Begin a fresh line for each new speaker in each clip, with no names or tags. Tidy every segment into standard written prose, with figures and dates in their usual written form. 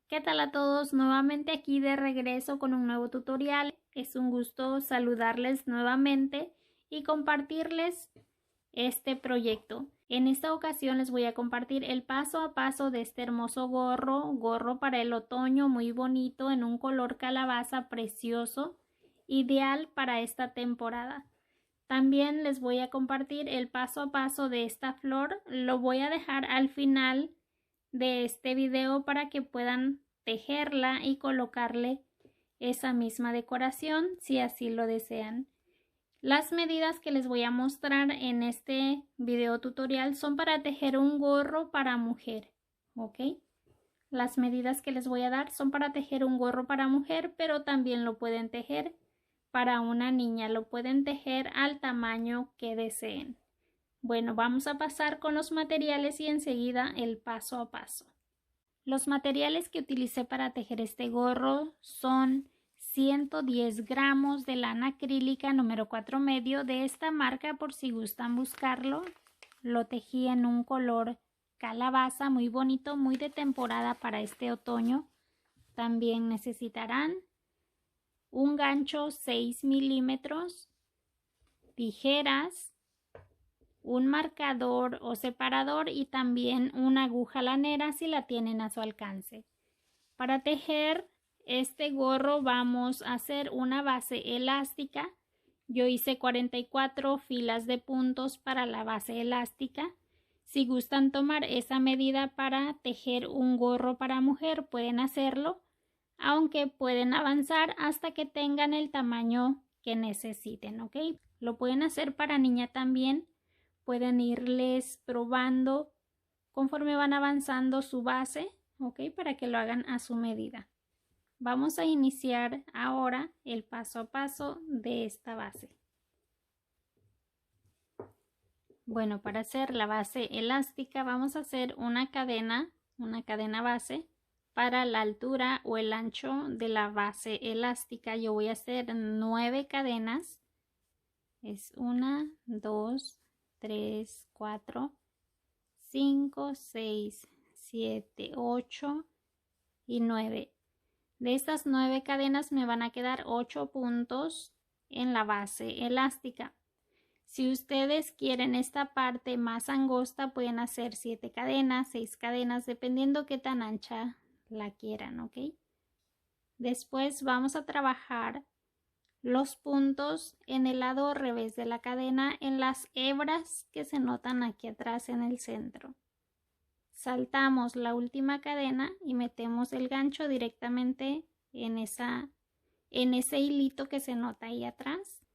¿Qué tal a todos? Nuevamente aquí de regreso con un nuevo tutorial. Es un gusto saludarles nuevamente y compartirles este proyecto. En esta ocasión les voy a compartir el paso a paso de este hermoso gorro para el otoño, muy bonito, en un color calabaza precioso, ideal para esta temporada. También les voy a compartir el paso a paso de esta flor. Lo voy a dejar al final de este video para que puedan tejerla y colocarle esa misma decoración si así lo desean. Las medidas que les voy a mostrar en este video tutorial son para tejer un gorro para mujer, ¿ok? Las medidas que les voy a dar son para tejer un gorro para mujer, pero también lo pueden tejer para una niña, lo pueden tejer al tamaño que deseen. Bueno, vamos a pasar con los materiales y enseguida el paso a paso. Los materiales que utilicé para tejer este gorro son 110 gramos de lana acrílica número 4 medio de esta marca, por si gustan buscarlo. Lo tejí en un color calabaza muy bonito, muy de temporada para este otoño. También necesitarán un gancho 6 milímetros, tijeras, un marcador o separador y también una aguja lanera si la tienen a su alcance. Para tejer este gorro vamos a hacer una base elástica. Yo hice 44 filas de puntos para la base elástica. Si gustan tomar esa medida para tejer un gorro para mujer pueden hacerlo, aunque pueden avanzar hasta que tengan el tamaño que necesiten, ¿ok? Lo pueden hacer para niña también. Pueden irles probando conforme van avanzando su base, ¿ok? Para que lo hagan a su medida. Vamos a iniciar ahora el paso a paso de esta base. Bueno, para hacer la base elástica vamos a hacer una cadena base para la altura o el ancho de la base elástica. Yo voy a hacer 9 cadenas. Es 1, 2, 3, 4, 5, 6, 7, 8 y 9. De estas 9 cadenas me van a quedar 8 puntos en la base elástica. Si ustedes quieren esta parte más angosta pueden hacer 7 cadenas, 6 cadenas, dependiendo qué tan ancha la quieran, ¿ok? Después vamos a trabajar los puntos en el lado revés de la cadena en las hebras que se notan aquí atrás en el centro. Saltamos la última cadena y metemos el gancho directamente en ese hilito que se nota ahí atrás.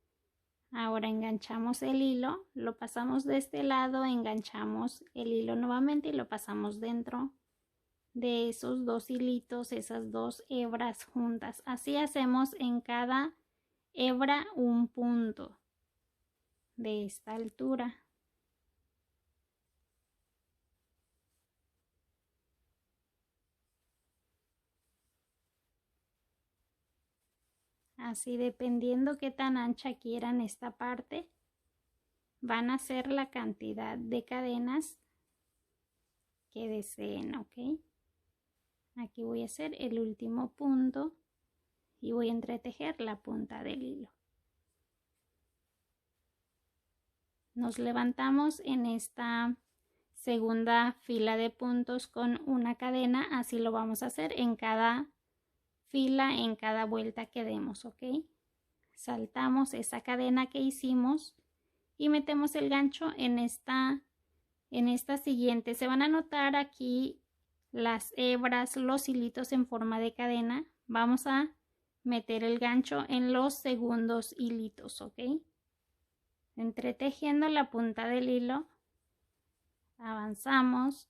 Ahora enganchamos el hilo, lo pasamos de este lado, enganchamos el hilo nuevamente y lo pasamos dentro de esos dos hilitos, esas dos hebras juntas. Así hacemos en cada hebra un punto de esta altura. Así, dependiendo qué tan ancha quieran esta parte, van a hacer la cantidad de cadenas que deseen, ¿ok? Aquí voy a hacer el último punto y voy a entretejer la punta del hilo. Nos levantamos en esta segunda fila de puntos con una cadena, así lo vamos a hacer en cada fila, en cada vuelta que demos, ¿ok? Saltamos esa cadena que hicimos y metemos el gancho en esta siguiente. Se van a notar aquí las hebras, los hilitos en forma de cadena. Vamos a meter el gancho en los segundos hilitos, ¿ok? Entretejiendo la punta del hilo, avanzamos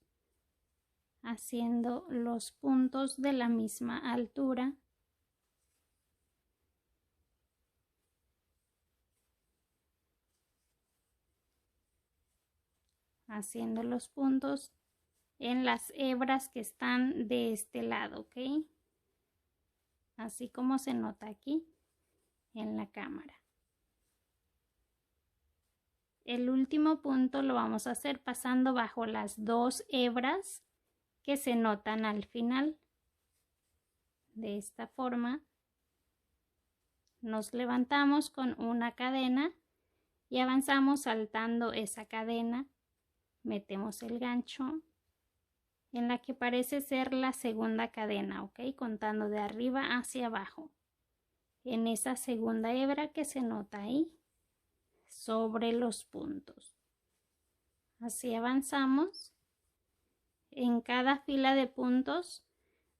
haciendo los puntos de la misma altura. Haciendo los puntos en las hebras que están de este lado, ¿ok? Así como se nota aquí en la cámara. El último punto lo vamos a hacer pasando bajo las dos hebras que se notan al final. De esta forma nos levantamos con una cadena y avanzamos saltando esa cadena, metemos el gancho en la que parece ser la segunda cadena, ¿ok? Contando de arriba hacia abajo, en esa segunda hebra que se nota ahí, sobre los puntos. Así avanzamos. En cada fila de puntos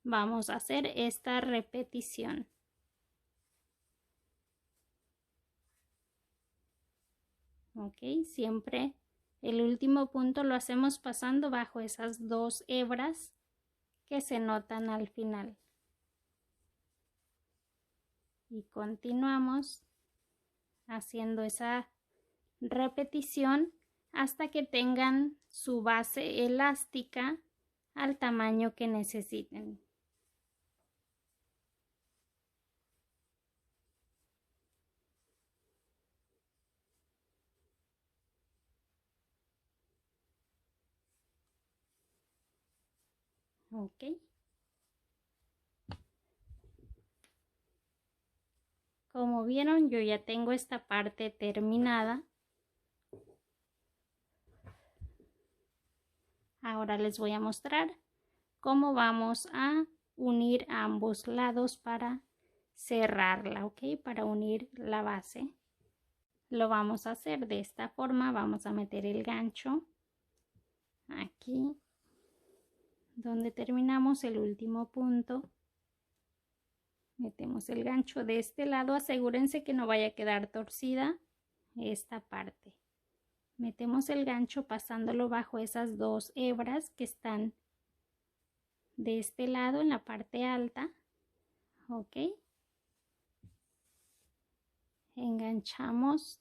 vamos a hacer esta repetición. Ok, siempre el último punto lo hacemos pasando bajo esas dos hebras que se notan al final. Y continuamos haciendo esa repetición hasta que tengan su base elástica al tamaño que necesiten. Ok. Como vieron, yo ya tengo esta parte terminada. Ahora les voy a mostrar cómo vamos a unir ambos lados para cerrarla, ¿ok? Para unir la base. Lo vamos a hacer de esta forma. Vamos a meter el gancho aquí, donde terminamos el último punto. Metemos el gancho de este lado. Asegúrense que no vaya a quedar torcida esta parte. Metemos el gancho pasándolo bajo esas dos hebras que están de este lado en la parte alta. Ok. Enganchamos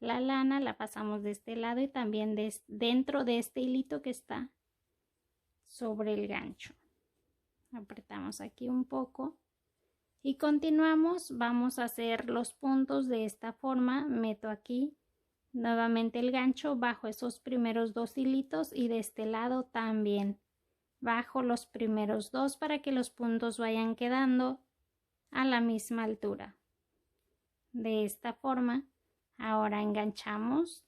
la lana, la pasamos de este lado y también dentro de este hilito que está sobre el gancho. Apretamos aquí un poco y continuamos. Vamos a hacer los puntos de esta forma. Meto aquí nuevamente el gancho bajo esos primeros dos hilitos y de este lado también bajo los primeros dos para que los puntos vayan quedando a la misma altura. De esta forma, ahora enganchamos,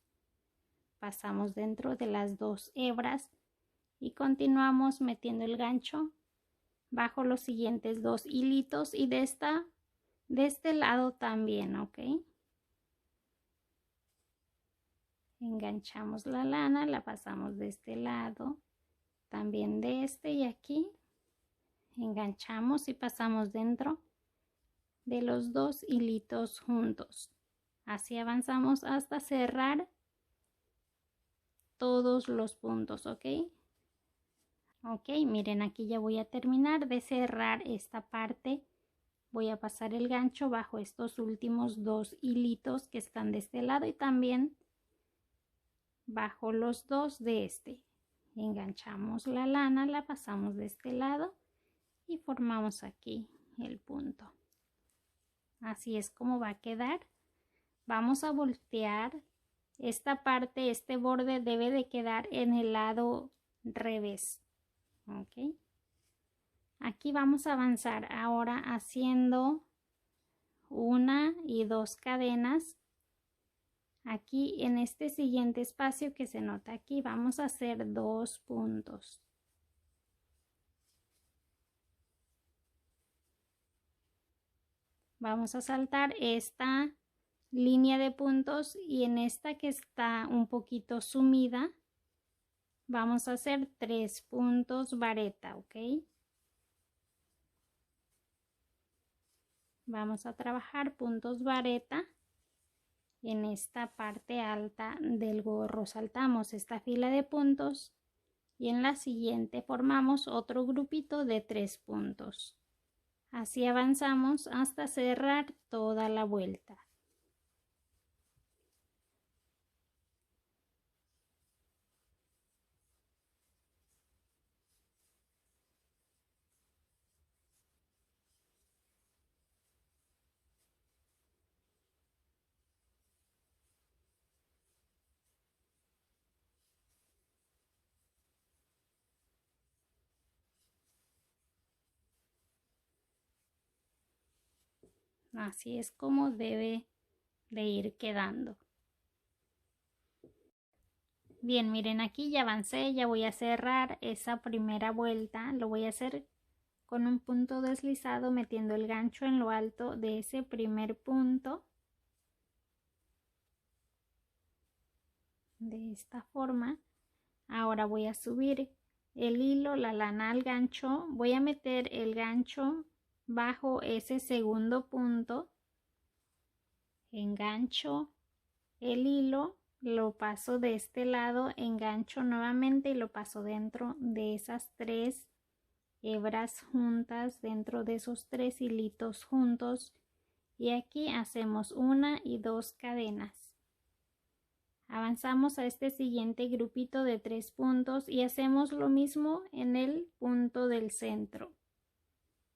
pasamos dentro de las dos hebras y continuamos metiendo el gancho bajo los siguientes dos hilitos y de este lado también, ¿ok? Enganchamos la lana, la pasamos de este lado, también de este y aquí. Enganchamos y pasamos dentro de los dos hilitos juntos. Así avanzamos hasta cerrar todos los puntos, ¿ok? Ok, miren, aquí ya voy a terminar de cerrar esta parte. Voy a pasar el gancho bajo estos últimos dos hilitos que están de este lado y también bajo los dos de este. Enganchamos la lana, la pasamos de este lado y formamos aquí el punto. Así es como va a quedar. Vamos a voltear esta parte, este borde debe de quedar en el lado revés. Ok. Aquí vamos a avanzar ahora haciendo una y dos cadenas. Aquí en este siguiente espacio que se nota aquí vamos a hacer dos puntos. Vamos a saltar esta línea de puntos y en esta que está un poquito sumida vamos a hacer 3 puntos vareta, ¿ok? Vamos a trabajar puntos vareta en esta parte alta del gorro. Saltamos esta fila de puntos y en la siguiente formamos otro grupito de 3 puntos. Así avanzamos hasta cerrar toda la vuelta. Así es como debe de ir quedando. Bien, miren, aquí ya avancé, ya voy a cerrar esa primera vuelta. Lo voy a hacer con un punto deslizado, metiendo el gancho en lo alto de ese primer punto. De esta forma. Ahora voy a subir el hilo, la lana al gancho. Voy a meter el gancho bajo ese segundo punto. Engancho el hilo, lo paso de este lado, engancho nuevamente y lo paso dentro de esas 3 hebras juntas, dentro de esos 3 hilitos juntos, y aquí hacemos 1 y 2 cadenas. Avanzamos a este siguiente grupito de 3 puntos y hacemos lo mismo en el punto del centro.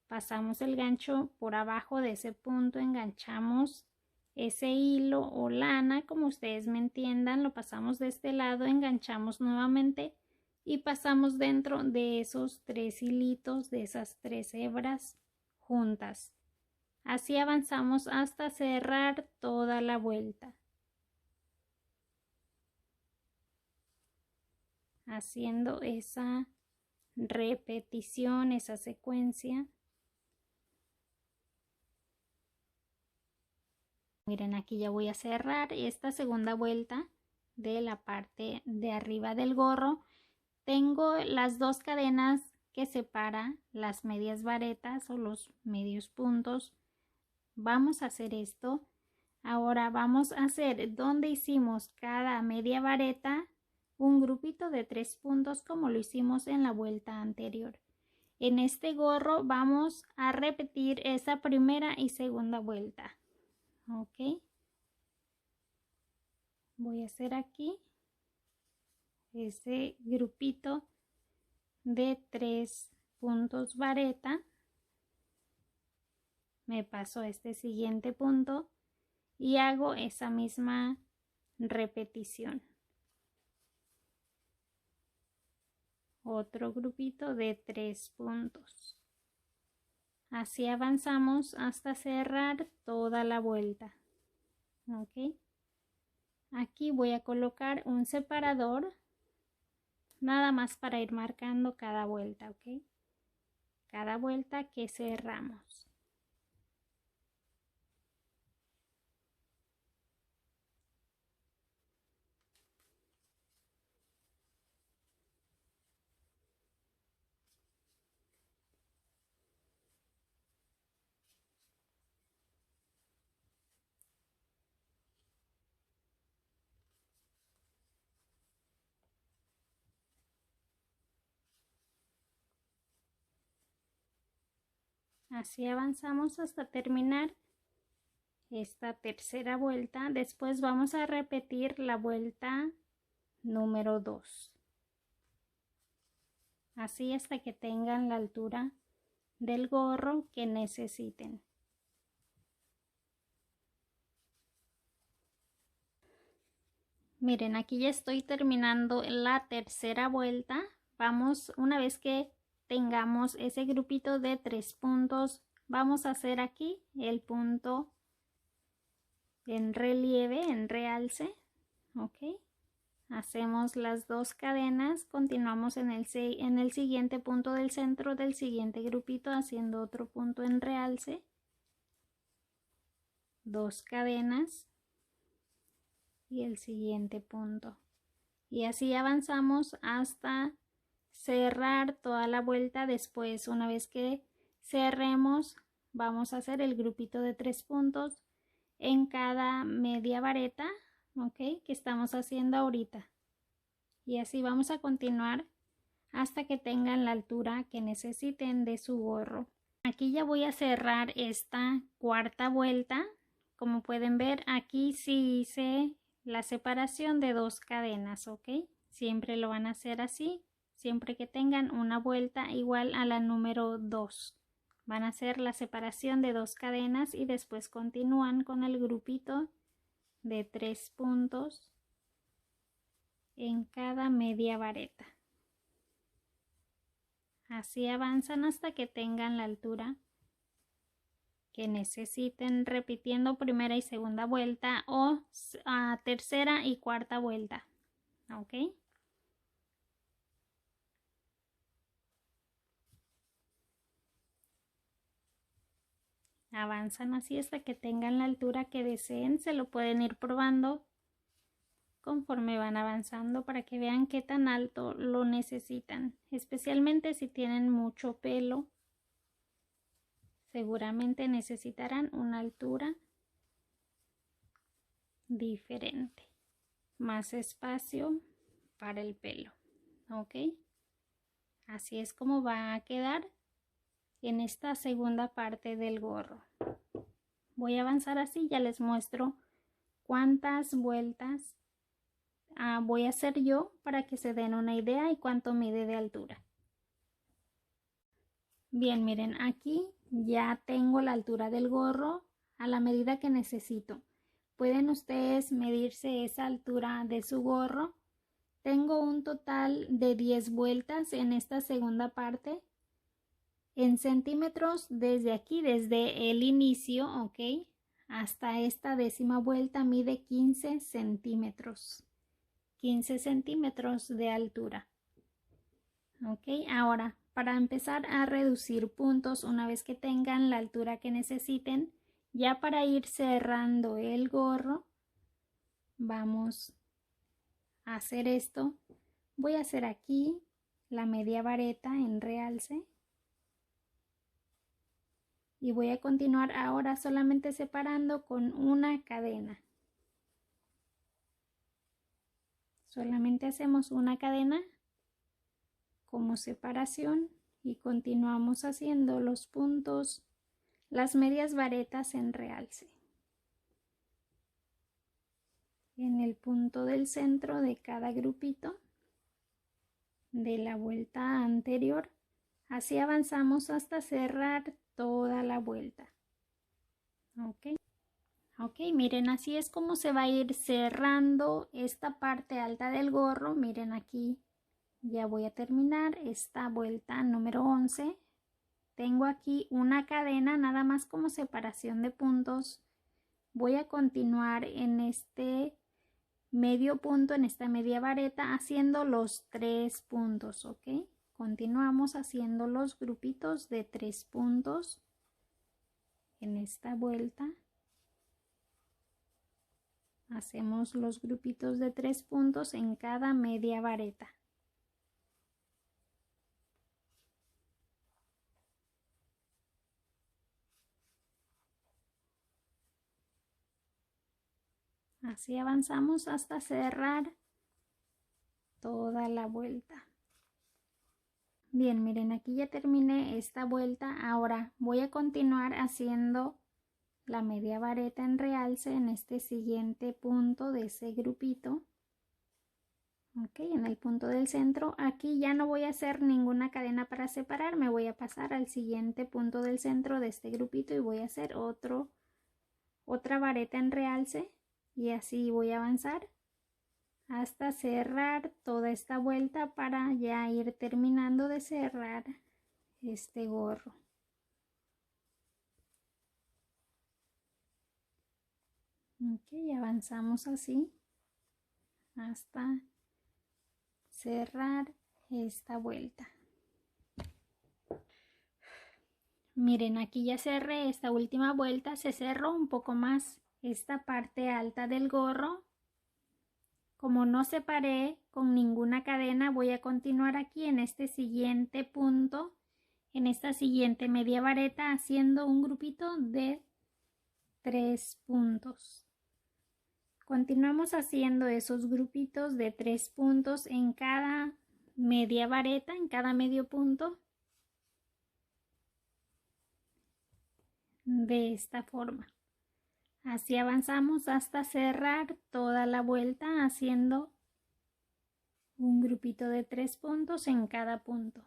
Pasamos el gancho por abajo de ese punto, enganchamos ese hilo o lana, como ustedes me entiendan, lo pasamos de este lado, enganchamos nuevamente y pasamos dentro de esos 3 hilitos, de esas 3 hebras juntas. Así avanzamos hasta cerrar toda la vuelta, haciendo esa repetición, esa secuencia. Miren, aquí ya voy a cerrar esta segunda vuelta de la parte de arriba del gorro. Tengo las 2 cadenas que separan las medias varetas o los medios puntos. Vamos a hacer esto. Ahora vamos a hacer donde hicimos cada media vareta un grupito de 3 puntos como lo hicimos en la vuelta anterior. En este gorro vamos a repetir esa primera y segunda vuelta. Ok, voy a hacer aquí ese grupito de 3 puntos vareta, me paso a este siguiente punto y hago esa misma repetición. Otro grupito de 3 puntos. Así avanzamos hasta cerrar toda la vuelta. Ok, aquí voy a colocar un separador nada más para ir marcando cada vuelta. Ok, cada vuelta que cerramos. Así avanzamos hasta terminar esta tercera vuelta. Después vamos a repetir la vuelta número 2. Así hasta que tengan la altura del gorro que necesiten. Miren, aquí ya estoy terminando la tercera vuelta. Vamos, una vez que tengamos ese grupito de 3 puntos, vamos a hacer aquí el punto en relieve, en realce. Ok, hacemos las 2 cadenas, continuamos en el siguiente punto del centro del siguiente grupito haciendo otro punto en realce, 2 cadenas y el siguiente punto, y así avanzamos hasta cerrar toda la vuelta. Después, una vez que cerremos, vamos a hacer el grupito de 3 puntos en cada media vareta, ok, que estamos haciendo ahorita, y así vamos a continuar hasta que tengan la altura que necesiten de su gorro. Aquí ya voy a cerrar esta cuarta vuelta. Como pueden ver, aquí sí hice la separación de 2 cadenas, ok, siempre lo van a hacer así, siempre que tengan una vuelta igual a la número 2. Van a hacer la separación de 2 cadenas y después continúan con el grupito de 3 puntos en cada media vareta. Así avanzan hasta que tengan la altura que necesiten repitiendo primera y segunda vuelta o tercera y cuarta vuelta. ¿Ok? Avanzan así hasta que tengan la altura que deseen. Se lo pueden ir probando conforme van avanzando para que vean qué tan alto lo necesitan. Especialmente si tienen mucho pelo, seguramente necesitarán una altura diferente. Más espacio para el pelo. ¿Ok? Así es como va a quedar en esta segunda parte del gorro. Voy a avanzar así, ya les muestro cuántas vueltas voy a hacer yo para que se den una idea y cuánto mide de altura. Bien, miren, aquí ya tengo la altura del gorro a la medida que necesito. Pueden ustedes medirse esa altura de su gorro. Tengo un total de 10 vueltas en esta segunda parte. En centímetros, desde aquí, desde el inicio, ¿ok? Hasta esta 10ª vuelta mide 15 centímetros. 15 centímetros de altura. ¿Ok? Ahora, para empezar a reducir puntos, una vez que tengan la altura que necesiten, ya para ir cerrando el gorro, vamos a hacer esto. Voy a hacer aquí la media vareta en realce. Y voy a continuar ahora solamente separando con una cadena. Solamente hacemos una cadena como separación y continuamos haciendo los puntos, las medias varetas en realce. En el punto del centro de cada grupito de la vuelta anterior. Así avanzamos hasta cerrar toda la vuelta. Ok, miren, así es como se va a ir cerrando esta parte alta del gorro. Miren, aquí ya voy a terminar esta vuelta número 11. Tengo aquí una cadena nada más como separación de puntos. Voy a continuar en este medio punto, en esta media vareta, haciendo los 3 puntos, ¿ok? Continuamos haciendo los grupitos de 3 puntos en esta vuelta. Hacemos los grupitos de 3 puntos en cada media vareta. Así avanzamos hasta cerrar toda la vuelta. Bien, miren, aquí ya terminé esta vuelta. Ahora voy a continuar haciendo la media vareta en realce en este siguiente punto de ese grupito. Ok, en el punto del centro. Aquí ya no voy a hacer ninguna cadena para separar. Me voy a pasar al siguiente punto del centro de este grupito y voy a hacer otra vareta en realce. Y así voy a avanzar hasta cerrar toda esta vuelta para ya ir terminando de cerrar este gorro. Ok, avanzamos así hasta cerrar esta vuelta. Miren, aquí ya cerré esta última vuelta. Se cerró un poco más esta parte alta del gorro. Como no separé con ninguna cadena, voy a continuar aquí en este siguiente punto, en esta siguiente media vareta, haciendo un grupito de 3 puntos. Continuamos haciendo esos grupitos de 3 puntos en cada media vareta, en cada medio punto, de esta forma. Así avanzamos hasta cerrar toda la vuelta haciendo un grupito de 3 puntos en cada punto.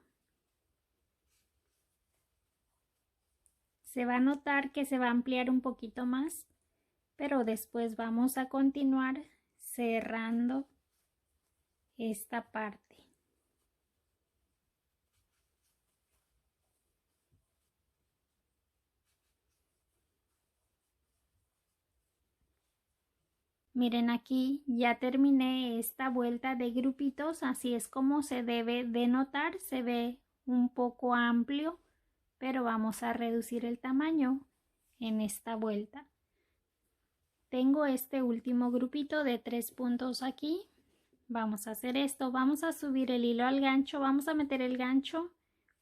Se va a notar que se va a ampliar un poquito más, pero después vamos a continuar cerrando esta parte. Miren, aquí ya terminé esta vuelta de grupitos, así es como se debe de notar. Se ve un poco amplio, pero vamos a reducir el tamaño en esta vuelta. Tengo este último grupito de 3 puntos aquí. Vamos a hacer esto, vamos a subir el hilo al gancho, vamos a meter el gancho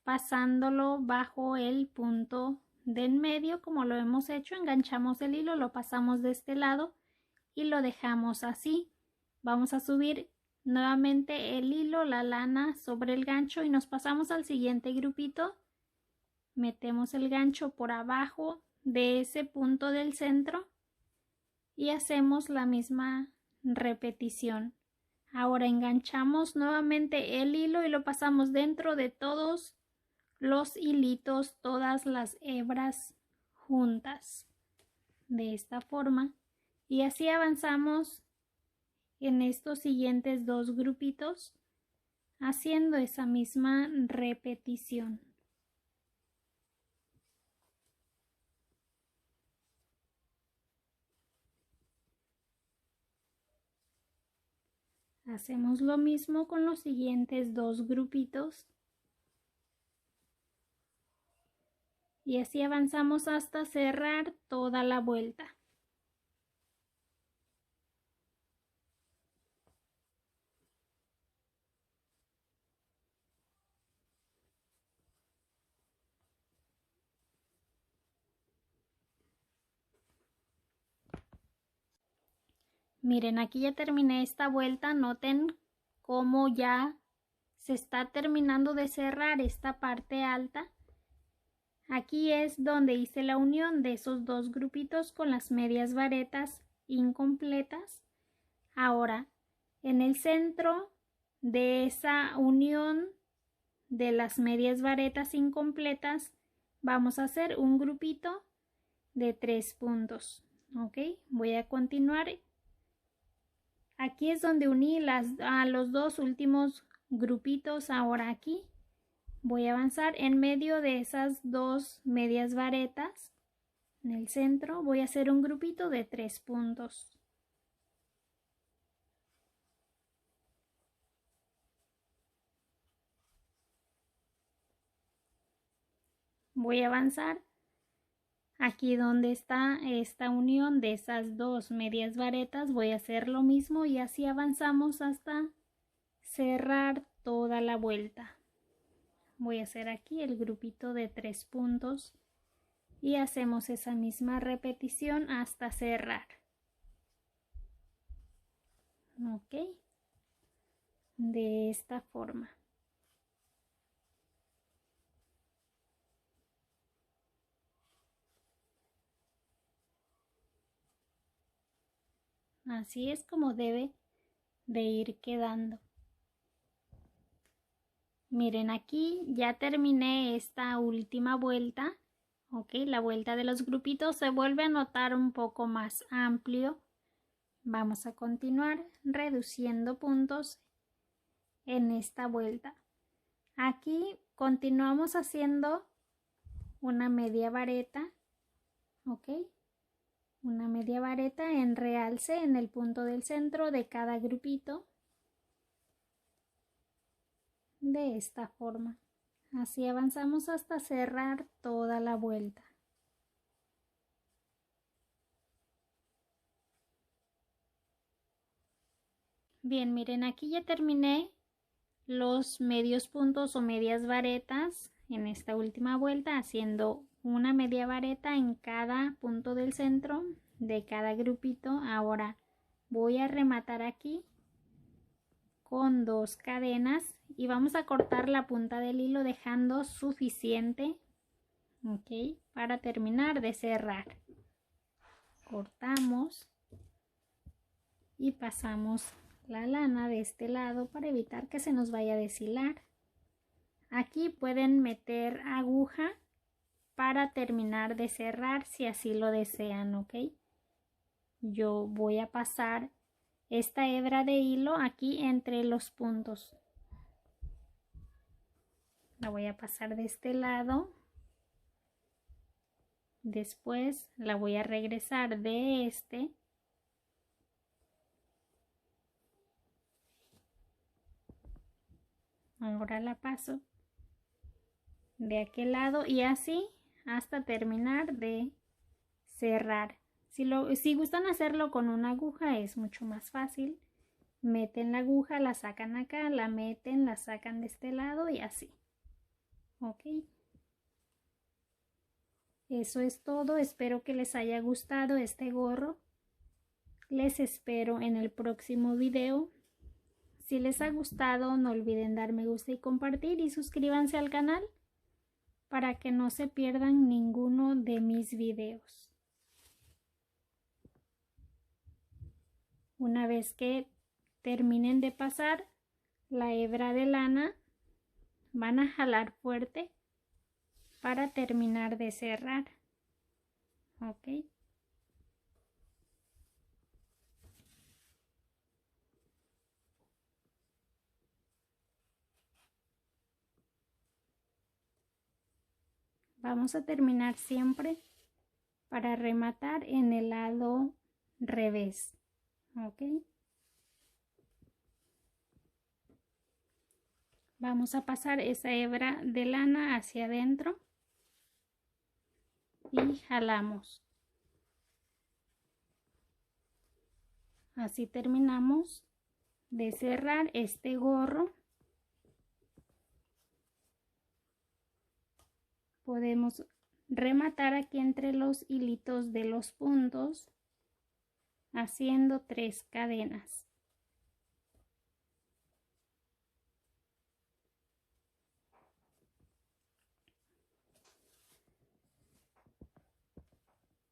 pasándolo bajo el punto de en medio como lo hemos hecho. Enganchamos el hilo, lo pasamos de este lado y lo dejamos así. Vamos a subir nuevamente el hilo, la lana sobre el gancho y nos pasamos al siguiente grupito. Metemos el gancho por abajo de ese punto del centro y hacemos la misma repetición. Ahora enganchamos nuevamente el hilo y lo pasamos dentro de todos los hilitos, todas las hebras juntas de esta forma, y así avanzamos en estos siguientes 2 grupitos haciendo esa misma repetición. Hacemos lo mismo con los siguientes 2 grupitos y así avanzamos hasta cerrar toda la vuelta. Miren, aquí ya terminé esta vuelta. Noten cómo ya se está terminando de cerrar esta parte alta. Aquí es donde hice la unión de esos 2 grupitos con las medias varetas incompletas. Ahora, en el centro de esa unión de las medias varetas incompletas, vamos a hacer un grupito de 3 puntos. Ok, voy a continuar. Aquí es donde uní a los 2 últimos grupitos. Ahora aquí voy a avanzar en medio de esas 2 medias varetas. En el centro voy a hacer un grupito de 3 puntos. Voy a avanzar aquí donde está esta unión de esas 2 medias varetas. Voy a hacer lo mismo y así avanzamos hasta cerrar toda la vuelta. Voy a hacer aquí el grupito de 3 puntos y hacemos esa misma repetición hasta cerrar. Ok, de esta forma. Así es como debe de ir quedando. Miren, aquí ya terminé esta última vuelta. Ok, la vuelta de los grupitos se vuelve a notar un poco más amplio. Vamos a continuar reduciendo puntos en esta vuelta. Aquí continuamos haciendo una media vareta. Ok, una media vareta en realce en el punto del centro de cada grupito. De esta forma. Así avanzamos hasta cerrar toda la vuelta. Bien, miren, aquí ya terminé los medios puntos o medias varetas en esta última vuelta, haciendo una media vareta en cada punto del centro de cada grupito. Ahora voy a rematar aquí con 2 cadenas y vamos a cortar la punta del hilo dejando suficiente, ok, para terminar de cerrar. Cortamos y pasamos la lana de este lado para evitar que se nos vaya a deshilar. Aquí pueden meter aguja para terminar de cerrar si así lo desean, ok. Yo voy a pasar esta hebra de hilo aquí entre los puntos. La voy a pasar de este lado. Después la voy a regresar de este Ahora la paso de aquel lado y así hasta terminar de cerrar. Si gustan hacerlo con una aguja es mucho más fácil. Meten la aguja, la sacan acá, la meten, la sacan de este lado y así. Ok. Eso es todo. Espero que les haya gustado este gorro. Les espero en el próximo video. Si les ha gustado, no olviden dar me gusta y compartir y suscríbanse al canal para que no se pierdan ninguno de mis videos. Una vez que terminen de pasar la hebra de lana, van a jalar fuerte para terminar de cerrar. Ok. Vamos a terminar siempre para rematar en el lado revés. Ok. Vamos a pasar esa hebra de lana hacia adentro y jalamos. Así terminamos de cerrar este gorro. Podemos rematar aquí entre los hilitos de los puntos haciendo 3 cadenas.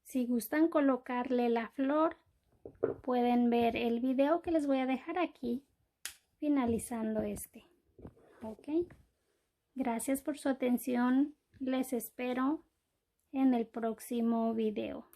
Si gustan colocarle la flor, pueden ver el video que les voy a dejar aquí finalizando este. Ok. Gracias por su atención. Les espero en el próximo video.